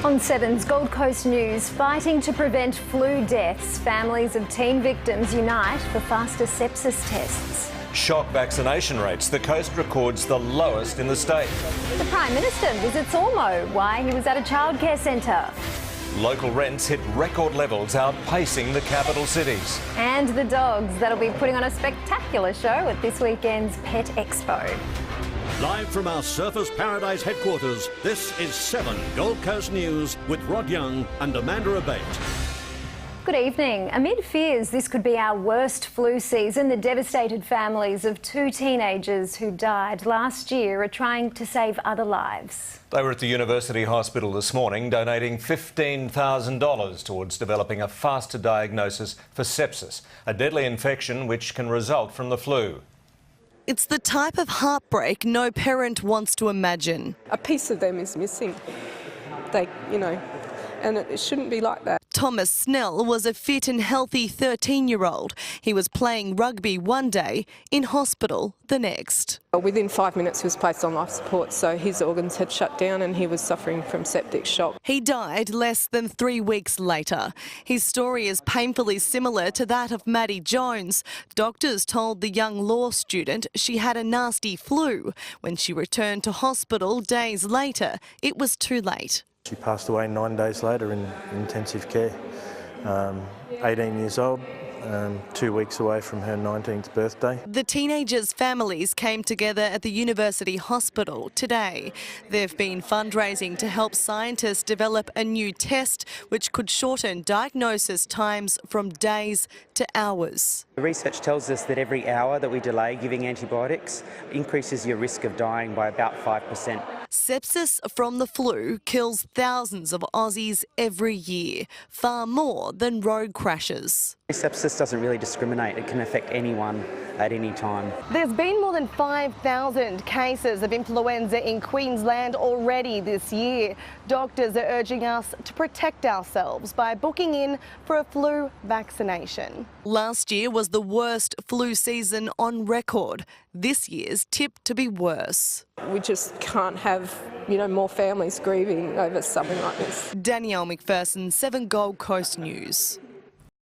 On 7's Gold Coast News, fighting to prevent flu deaths, families of teen victims unite for faster sepsis tests. Shock vaccination rates. The coast records the lowest in the state. The Prime Minister visits Ormo, why he was at a childcare centre. Local rents hit record levels, outpacing the capital cities. And the dogs that'll be putting on a spectacular show at this weekend's Pet Expo. Live from our Surfers Paradise headquarters, this is 7 Gold Coast News with Rod Young and Amanda Abate. Good evening. Amid fears this could be our worst flu season, the devastated families of two teenagers who died last year are trying to save other lives. They were at the University Hospital this morning donating $15,000 towards developing a faster diagnosis for sepsis, a deadly infection which can result from the flu. It's the type of heartbreak no parent wants to imagine. A piece of them is missing. And it shouldn't be like that. Thomas Snell was a fit and healthy 13-year-old. He was playing rugby one day, in hospital the next. Within 5 minutes he was placed on life support, so his organs had shut down and he was suffering from septic shock. He died less than 3 weeks later. His story is painfully similar to that of Maddy Jones. Doctors told the young law student she had a nasty flu. When she returned to hospital days later, it was too late. She passed away 9 days later in intensive care, 18 years old, 2 weeks away from her 19th birthday. The teenagers' families came together at the University Hospital today. They've been fundraising to help scientists develop a new test which could shorten diagnosis times from days to hours. The research tells us that every hour that we delay giving antibiotics increases your risk of dying by about 5%. Sepsis from the flu kills thousands of Aussies every year, far more than road crashes. Sepsis doesn't really discriminate. It can affect anyone at any time. There's been more than 5,000 cases of influenza in Queensland already this year. Doctors are urging us to protect ourselves by booking in for a flu vaccination. Last year was the worst flu season on record. This year's tipped to be worse. We just can't have, more families grieving over something like this. Danielle McPherson, 7 Gold Coast News.